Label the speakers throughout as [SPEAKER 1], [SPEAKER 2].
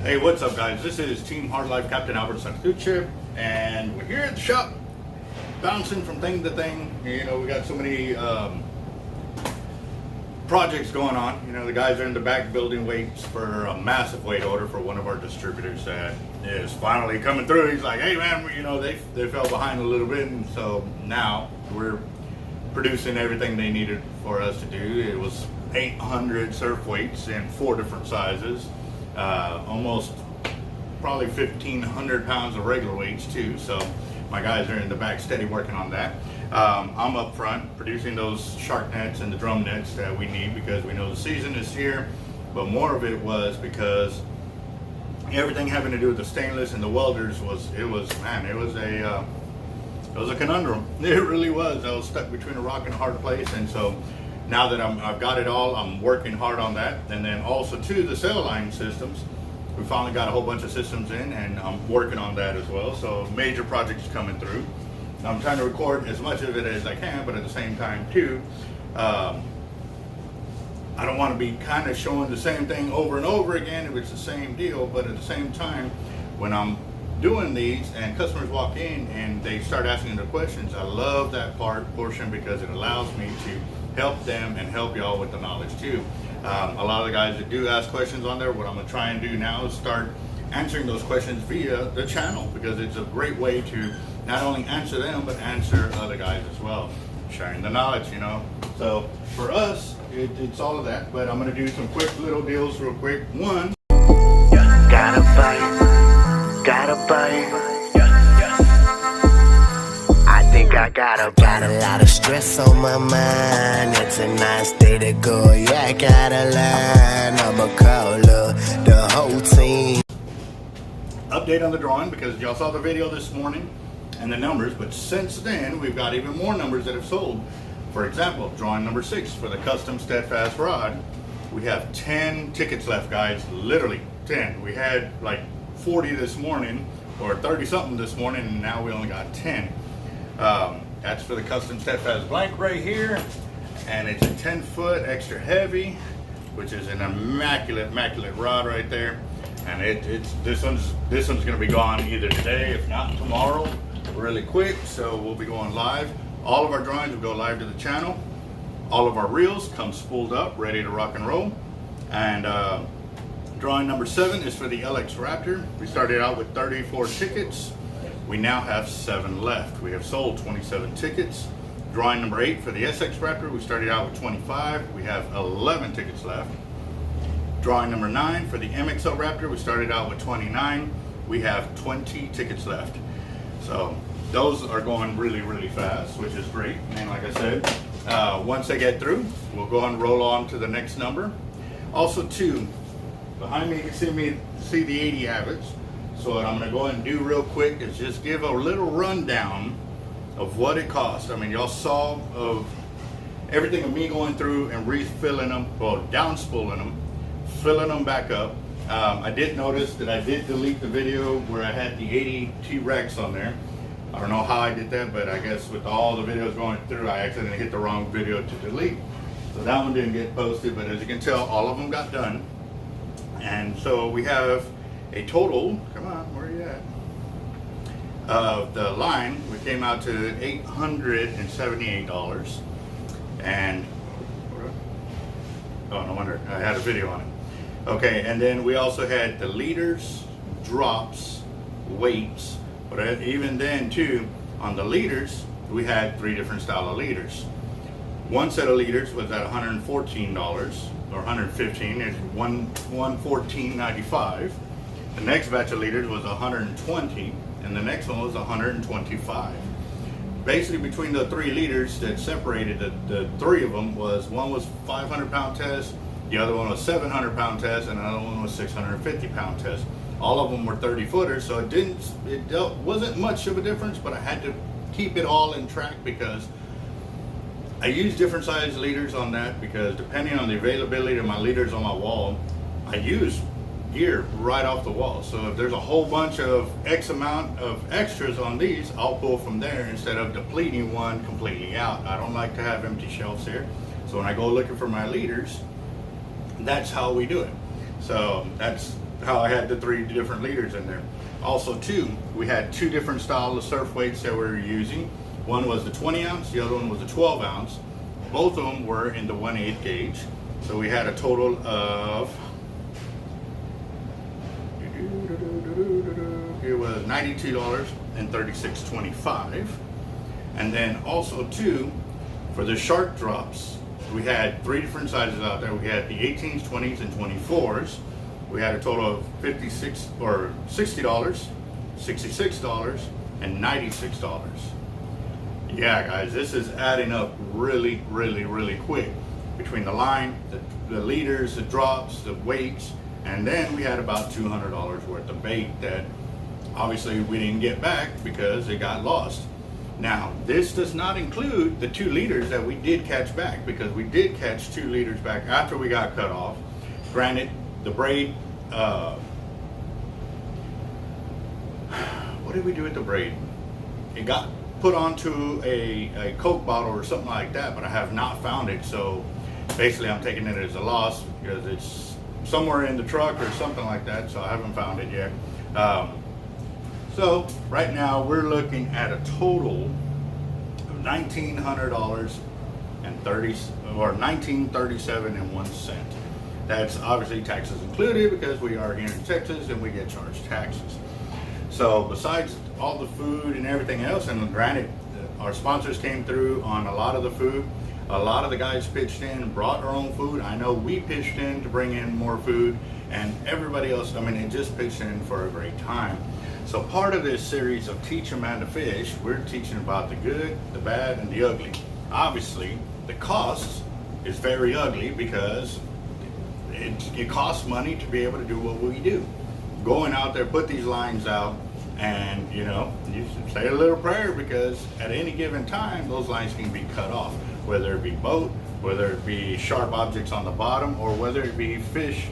[SPEAKER 1] Hey, what's up, guys? This is Team Hard Life Captain Alberto Zertuche, and we're here at the shop, bouncing from thing to thing. You know, we got so many projects going on. You know, the guys are in the back building weights for a massive weight order for one of our distributors that is finally coming through. He's like, hey man, you know, they fell behind a little bit, and so now we're producing everything they needed for us to do. It was 800 surf weights in 4 different sizes. Almost probably 1,500 pounds of regular weights too. So my guys are in the back steady working on that. I'm up front producing those shark nets and the drum nets that we need because we know the season is here. But more of it was because everything having to do with the stainless and the welders was a conundrum. It really was. I was stuck between a rock and a hard place, and so now that I've got it all, I'm working hard on that. And then also too, the cell line systems. We finally got a whole bunch of systems in, and I'm working on that as well. So major projects coming through. I'm trying to record as much of it as I can, but at the same time too, I don't want to be kind of showing the same thing over and over again if it's the same deal. But at the same time, when I'm doing these and customers walk in and they start asking their questions, I love that portion because it allows me to help them and help y'all with the knowledge too. A lot of the guys that do ask questions on there, what I'm going to try and do now is start answering those questions via the channel, because it's a great way to not only answer them but answer other guys as well, sharing the knowledge, you know. So for us, it's all of that, but I'm going to do some quick little deals real quick. One,
[SPEAKER 2] gotta bite. I got a lot of stress on my mind. It's a nice day to go. Yeah, I gotta learn. I'ma call the whole team.
[SPEAKER 1] Update on the drawing, because y'all saw the video this morning and the numbers, but since then we've got even more numbers that have sold. For example, drawing number 6 for the custom steadfast rod, we have 10 tickets left, guys. Literally 10. We had like 40 this morning, or 30 something this morning, and now we only got 10. That's for the custom steadfast blank right here, and it's a 10-foot extra heavy, which is an immaculate rod right there. And this one's gonna be gone either today, if not tomorrow, really quick. So we'll be going live. All of our drawings will go live to the channel. All of our reels come spooled up, ready to rock and roll. And drawing number 7 is for the LX Raptor. We started out with 34 tickets. We now have 7 left. We have sold 27 tickets. Drawing number 8 for the SX Raptor, we started out with 25. We have 11 tickets left. Drawing number 9 for the MXL Raptor, we started out with 29. We have 20 tickets left. So those are going really fast, which is great. And like I said, once they get through, we'll go and roll on to the next number. Also too, behind me you can see the 80 Abbots. So what I'm going to go ahead and do real quick is just give a little rundown of what it costs. I mean, y'all saw of everything of me going through and refilling them, well, downspooling them, filling them back up. I did notice that I did delete the video where I had the 80 T-Rex on there. I don't know how I did that, but I guess with all the videos going through, I accidentally hit the wrong video to delete. So that one didn't get posted, but as you can tell, all of them got done. And so we have a total, come on, where are you at? Of the line, we came out to $878. And, oh, no wonder, I had a video on it. Okay, and then we also had the leaders, drops, weights, but even then too, on the leaders, we had 3 different style of leaders. One set of leaders was at $114, or $115, it's $114.95. The next batch of leaders was 120, and the next one was 125. Basically, between the 3 leaders that separated the 3 of them was, one was 500-pound test, the other one was 700-pound test, and another one was 650-pound test. All of them were 30-footers, so it wasn't much of a difference, but I had to keep it all in track because I use different size leaders on that, because depending on the availability of my leaders on my wall, I use gear right off the wall. So if there's a whole bunch of X amount of extras on these, I'll pull from there instead of depleting one completely out. I don't like to have empty shelves here. So when I go looking for my leaders, that's how we do it. So that's how I had the 3 different leaders in there. Also too, we had 2 different styles of surf weights that we were using. One was the 20 ounce, the other one was the 12 ounce. Both of them were in the 1/8 gauge. So we had a total of, it was $92 and $36.25. And then also too, for the shark drops, we had 3 different sizes out there. We had the 18s, 20s, and 24s. We had a total of $56 or $60, $66, and $96. Yeah, guys, this is adding up really, really, really quick. Between the line, the leaders, the drops, the weights, and then we had about $200 worth of bait that obviously we didn't get back because it got lost. Now, this does not include the 2 leaders that we did catch back, because we did catch 2 leaders back after we got cut off. Granted, the braid, what did we do with the braid? It got put onto a Coke bottle or something like that, but I have not found it. So basically I'm taking it as a loss because it's somewhere in the truck or something like that, so I haven't found it yet. So right now we're looking at a total of $1,900 and $19.37.01. That's obviously taxes included because we are here in Texas and we get charged taxes. So besides all the food and everything else, and granted, our sponsors came through on a lot of the food. A lot of the guys pitched in and brought their own food. I know we pitched in to bring in more food, and everybody else, I mean, it just pitched in for a great time. So part of this series of Teach a Man to Fish, we're teaching about the good, the bad, and the ugly. Obviously, the cost is very ugly because it costs money to be able to do what we do. Going out there, put these lines out, and you should say a little prayer, because at any given time, those lines can be cut off. Whether it be boat, whether it be sharp objects on the bottom, or whether it be fish,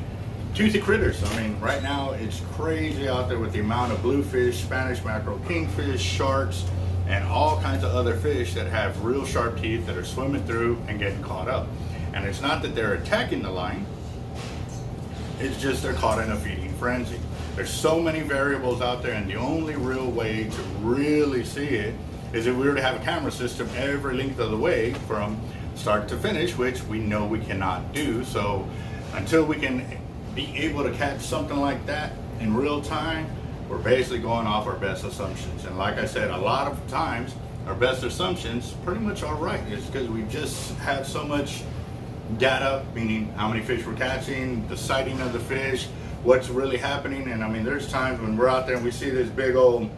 [SPEAKER 1] toothy critters. I mean, right now it's crazy out there with the amount of bluefish, Spanish mackerel, kingfish, sharks, and all kinds of other fish that have real sharp teeth that are swimming through and getting caught up. And it's not that they're attacking the line, it's just they're caught in a feeding frenzy. There's so many variables out there, and the only real way to really see it is if we were to have a camera system every length of the way from start to finish, which we know we cannot do. So until we can be able to catch something like that in real time, we're basically going off our best assumptions. And like I said, a lot of times our best assumptions pretty much are right. It's because we just have so much data, meaning how many fish we're catching, the sighting of the fish, what's really happening. And I mean, there's times when we're out there and we see this big old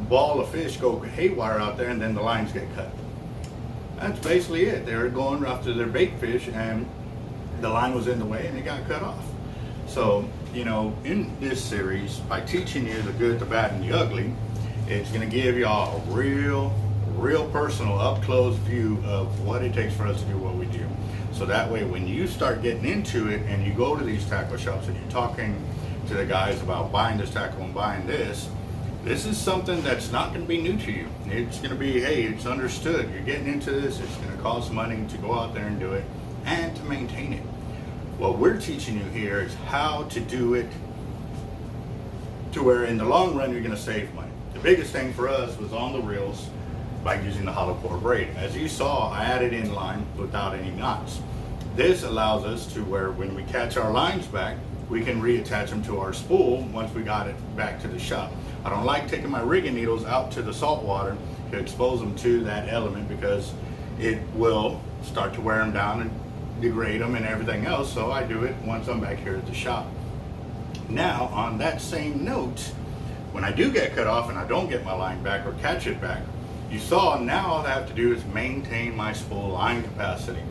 [SPEAKER 1] ball of fish go haywire out there, and then the lines get cut. That's basically it. They were going after their bait fish and the line was in the way and it got cut off. So, in this series, by teaching you the good, the bad, and the ugly, it's going to give y'all a real personal, up-close view of what it takes for us to do what we do. So that way, when you start getting into it and you go to these tackle shops and you're talking to the guys about buying this tackle and buying this is something that's not going to be new to you. It's going to be, hey, it's understood. You're getting into this. It's going to cost money to go out there and do it and to maintain it. What we're teaching you here is how to do it to where in the long run you're going to save money. The biggest thing for us was on the reels by using the hollow core braid. As you saw, I added in line without any knots. This allows us to where when we catch our lines back, we can reattach them to our spool once we got it back to the shop. I don't like taking my rigging needles out to the salt water to expose them to that element, because it will start to wear them down and degrade them and everything else. So I do it once I'm back here at the shop. Now, on that same note, when I do get cut off and I don't get my line back or catch it back, you saw now all I have to do is maintain my spool line capacity,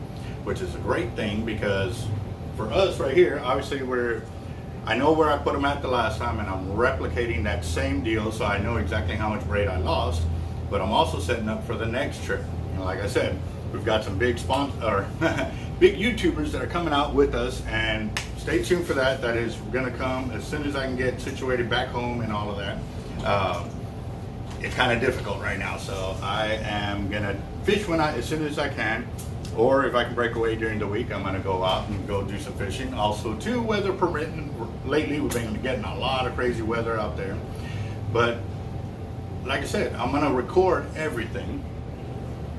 [SPEAKER 1] which is a great thing, because for us right here, obviously I know where I put them at the last time, and I'm replicating that same deal, so I know exactly how much braid I lost. But I'm also setting up for the next trip. Like I said, we've got some big big YouTubers that are coming out with us, and stay tuned for that. That is going to come as soon as I can get situated back home and all of that. It's kind of difficult right now, so I am going to fish as soon as I can. Or if I can break away during the week, I'm going to go out and go do some fishing. Also, too, weather permitting. Lately, we've been getting a lot of crazy weather out there. But like I said, I'm going to record everything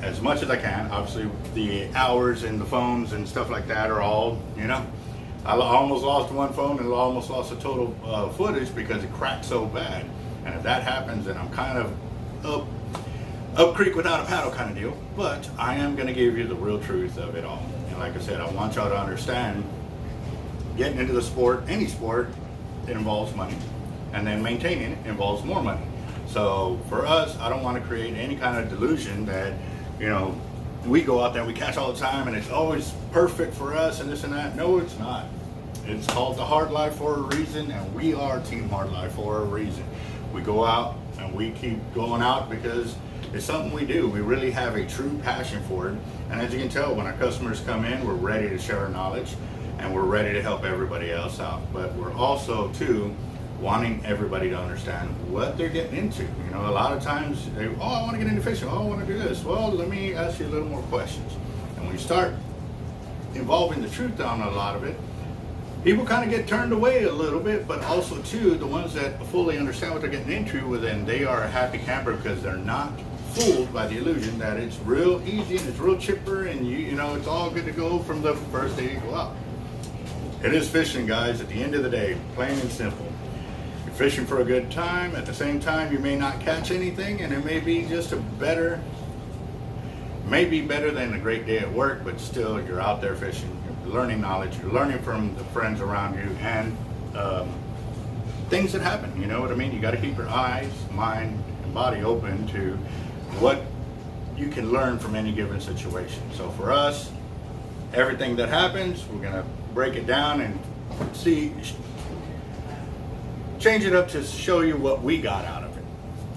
[SPEAKER 1] as much as I can. Obviously, the hours and the phones and stuff like that are all, you know. I almost lost one phone and almost lost the total footage because it cracked so bad. And if that happens, then I'm kind of up creek without a paddle kind of deal. But I am going to give you the real truth of it all. And like I said, I want y'all to understand, getting into the sport, any sport, it involves money. And then maintaining it involves more money. So for us, I don't want to create any kind of delusion that, you know, we go out there, we catch all the time, and it's always perfect for us and this and that. No, it's not. It's called the hard life for a reason, and we are Team Hard Life for a reason. We go out and we keep going out because it's something we do. We really have a true passion for it. And as you can tell, when our customers come in, we're ready to share our knowledge and we're ready to help everybody else out. But we're also, too, wanting everybody to understand what they're getting into. You know, a lot of times they, oh, I want to get into fishing. Oh, I want to do this. Well, let me ask you a little more questions. And when you start involving the truth on a lot of it, people kind of get turned away a little bit, but also too, the ones that fully understand what they're getting into, well, then they are a happy camper because they're not fooled by the illusion that it's real easy and it's real chipper and you know, it's all good to go from the first day you go out. It is fishing, guys, at the end of the day, plain and simple. You're fishing for a good time. At the same time, you may not catch anything, and it may be just better than a great day at work, but still you're out there fishing, you're learning knowledge, you're learning from the friends around you, and things that happen, you know what I mean? You got to keep your eyes, mind, and body open to what you can learn from any given situation. So for us, everything that happens, we're going to break it down and change it up to show you what we got out of it.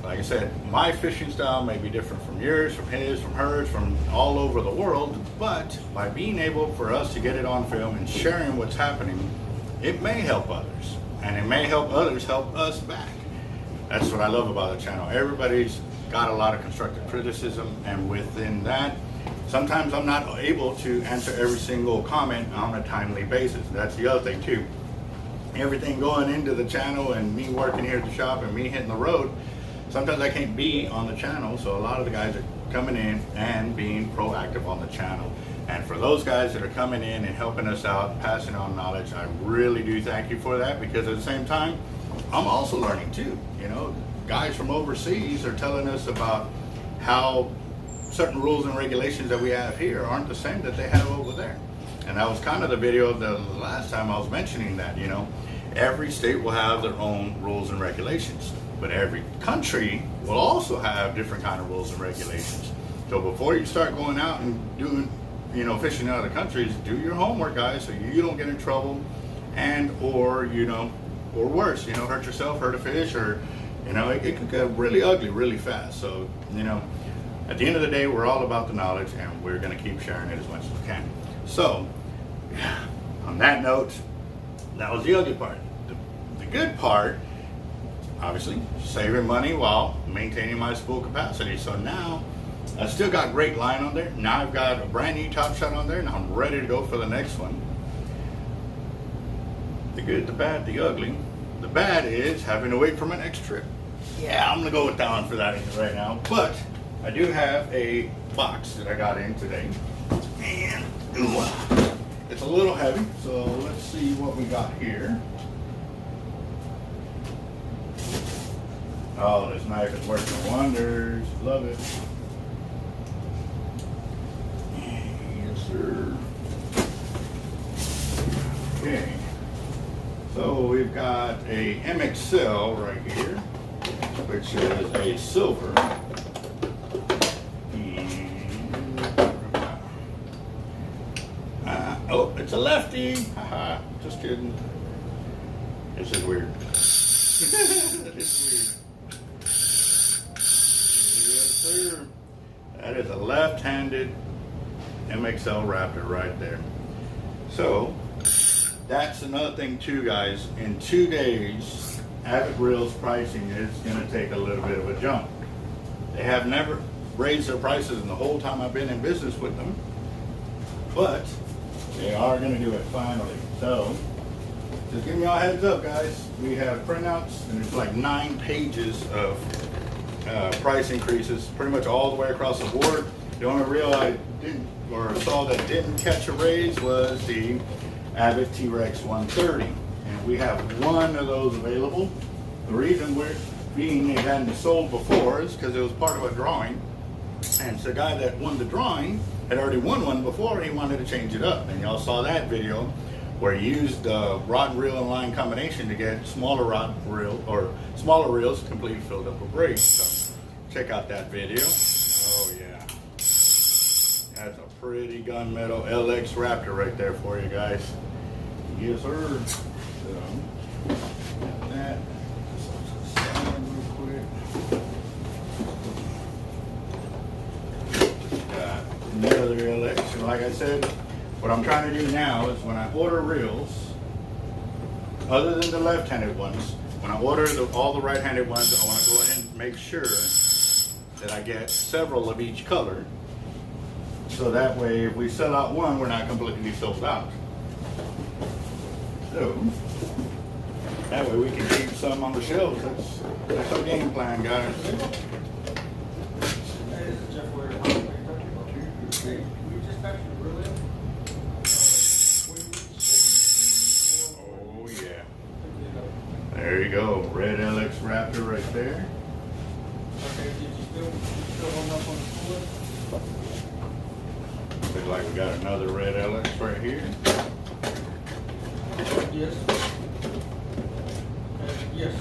[SPEAKER 1] Like I said, my fishing style may be different from yours, from his, from hers, from all over the world, but by being able for us to get it on film and sharing what's happening, it may help others, and it may help others help us back. That's what I love about the channel. Everybody's got a lot of constructive criticism, and within that, sometimes I'm not able to answer every single comment on a timely basis. That's the other thing too. Everything going into the channel and me working here at the shop and me hitting the road, sometimes I can't be on the channel, so a lot of the guys are coming in and being proactive on the channel. And for those guys that are coming in and helping us out, passing on knowledge, I really do thank you for that, because at the same time, I'm also learning too. You know, guys from overseas are telling us about how certain rules and regulations that we have here aren't the same that they have over there. And that was kind of the video the last time I was mentioning that, you know, every state will have their own rules and regulations, but every country will also have different kind of rules and regulations. So before you start going out and doing, you know, fishing in other countries, do your homework, guys, so you don't get in trouble and or, you know, or worse, you know, hurt yourself, hurt a fish, or, you know, it could get really ugly really fast. So, you know, at the end of the day, we're all about the knowledge, and we're going to keep sharing it as much as we can. So, on that note, that was the ugly part. The good part, obviously, saving money while maintaining my spool capacity. So now, I still got great line on there. Now I've got a brand new Top Shot on there, and I'm ready to go for the next one. The good, the bad, the ugly. The bad is having to wait for my next trip. Yeah, I'm going to go with that one for that right now. But I do have a box that I got in today. And it's a little heavy, so let's see what we got here. Oh, this knife is working wonders. Love it. Yes, sir. Okay. So we've got a MXL right here, which is a silver. Oh, it's a lefty. Haha, just kidding. This is weird. That is weird. Yes, sir. That is a left-handed MXL Raptor right there. So, that's another thing too, guys. In 2 days, Avid Reel's pricing is going to take a little bit of a jump. They have never raised their prices in the whole time I've been in business with them. but they are going to do it finally. So just giving y'all a heads up, guys. We have printouts, and it's like 9 pages of price increases, pretty much all the way across the board. The only reel I didn't or saw that didn't catch a raise was the Abbott T-Rex 130, and we have one of those available. The reason we're being it hadn't sold before is because it was part of a drawing, and the guy that won the drawing had already won one before, and he wanted to change it up. And y'all saw that video where he used the rod and reel and line combination to get smaller rod reel or smaller reels completely filled up with brakes. So check out that video. Oh yeah, that's a pretty gunmetal LX Raptor right there for you guys. Yes sir. So got that. Real quick. Got another LX. And like I said, what I'm trying to do now is when I order reels, other than the left-handed ones, when I order all the right-handed ones, I want to go ahead and make sure that I get several of each color. So that way, if we sell out one, we're not completely sold out. So that way we can keep some on the shelves. That's our game plan, guys. Oh yeah. There you go, red LX Raptor right there.
[SPEAKER 3] Okay, did you still hold up on the floor?
[SPEAKER 1] Looks like we got another red LX right here.
[SPEAKER 3] Yes. Yes.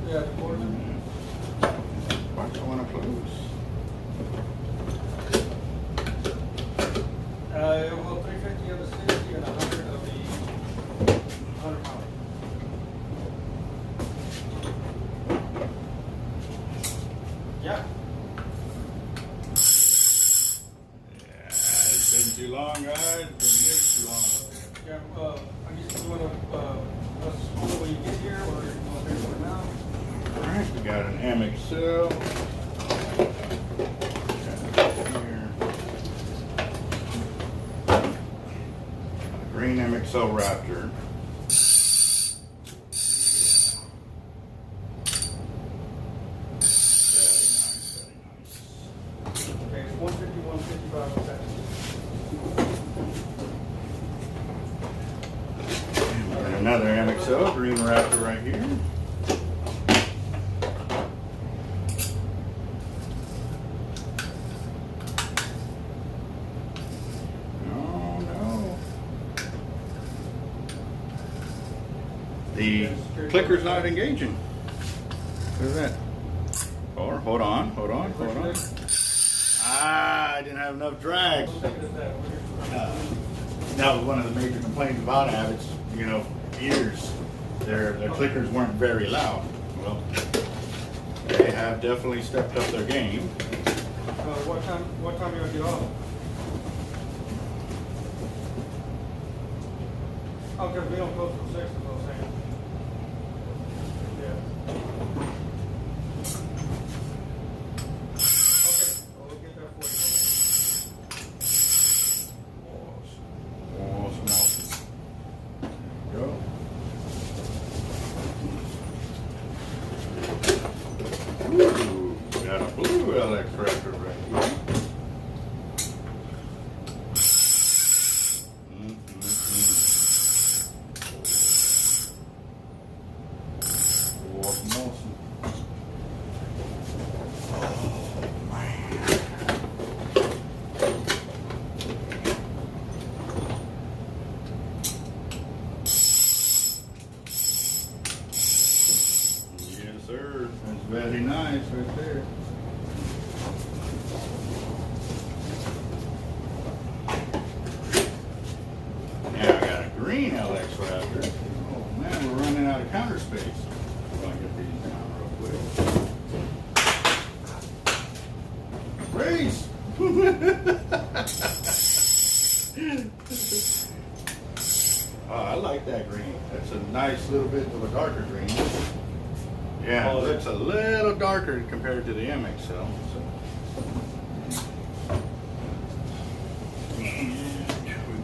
[SPEAKER 3] Yeah, the border.
[SPEAKER 1] Why do I want to close?
[SPEAKER 3] Well, 350 of the 60 and 100 of the 100 pound. Yeah.
[SPEAKER 1] Yeah, it's been too long, guys. It's been years too long.
[SPEAKER 3] Yeah, I guess you want to, us when you get here, or you want to do it now?
[SPEAKER 1] All right, we got an MXL. Green MXL Raptor.
[SPEAKER 3] Okay, it's 150, 155 seconds.
[SPEAKER 1] And another MXL Green Raptor right here. Oh no. The clicker's not engaging. Look at that. Or hold on. Ah, I didn't have enough drag. That was one of the major complaints about Abbott's, years. Their clickers weren't very loud. Well, they have definitely stepped up their game.
[SPEAKER 3] What time you gonna get off? Oh, because we don't close till 6, is what I'm saying. Yeah. Okay, well, we'll get that for you.
[SPEAKER 1] Awesome. Go. Ooh, got a blue LX Raptor right here. Awesome. Oh, man. Yes, sir. That's very nice right there. Now I got a green LX Raptor. Oh man, we're running out of counter space. I'll get these down real quick. Race! Oh, I like that green. That's a nice little bit of a darker green. Yeah, it looks a little darker compared to the MXL. So.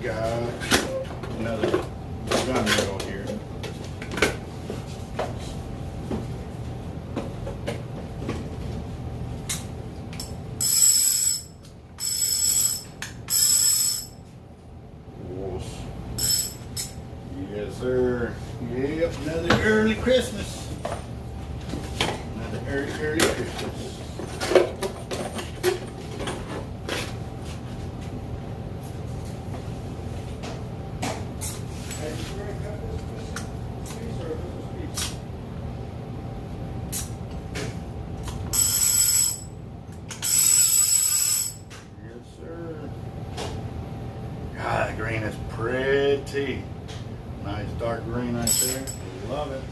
[SPEAKER 1] got another gun rail here. Yes, sir. Yep, another early Christmas. Another early Christmas. Yes, sir. God, the green is pretty. Nice dark green right there. Love it.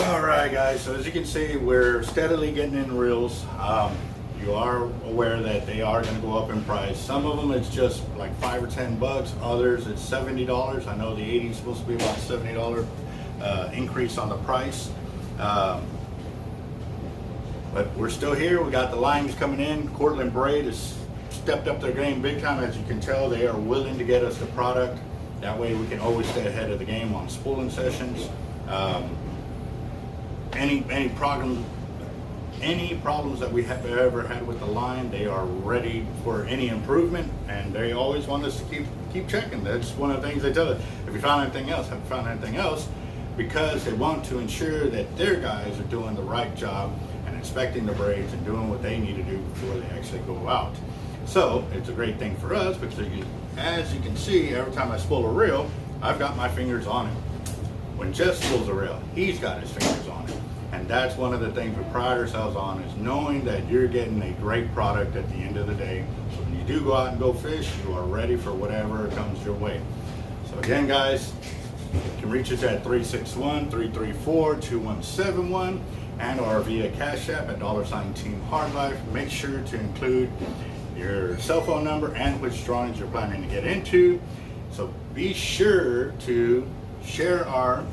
[SPEAKER 1] All right, guys. So as you can see, we're steadily getting in reels. You are aware that they are going to go up in price. Some of them it's just like $5 or $10. Others it's $70. I know the 80 is supposed to be about $70 increase on the price. But we're still here. We got the lines coming in. Cortland Braid has stepped up their game big time. As you can tell, they are willing to get us the product. That way we can always stay ahead of the game on spooling sessions. Any problems that we have ever had with the line, they are ready for any improvement, and they always want us to keep checking. That's one of the things they tell us. If you found anything else, have you found anything else? Because they want to ensure that their guys are doing the right job and inspecting the braids and doing what they need to do before they actually go out. So it's a great thing for us because as you can see, every time I spool a reel, I've got my fingers on it. When Jeff spools a reel, he's got his fingers on it. And that's one of the things we pride ourselves on, is knowing that you're getting a great product at the end of the day. So when you do go out and go fish, you are ready for whatever comes your way. So again, guys, you can reach us at 361-334-2171 and or via Cash App at $Team Hard Life. Make sure to include your cell phone number and which drawings you're planning to get into. So be sure to share our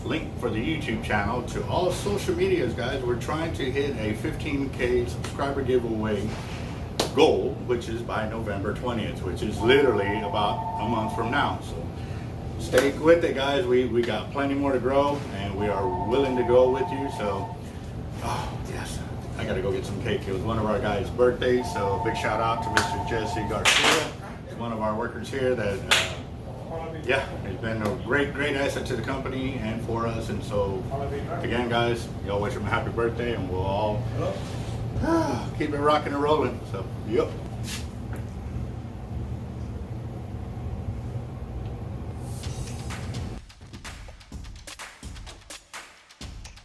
[SPEAKER 1] link for the YouTube channel to all social medias, guys. We're trying to hit a 15K subscriber giveaway goal, which is by November 20th, which is literally about a month from now. So stay with it, guys. We got plenty more to grow, and we are willing to go with you. So, oh yes, I gotta go get some cake. It was one of our guys' birthdays, so big shout out to Mr. Jesse Garcia. He's one of our workers here that yeah, he's been a great asset to the company and for us. And so again, guys, y'all wish him a happy birthday, and we'll all keep it rocking and rolling. So yep.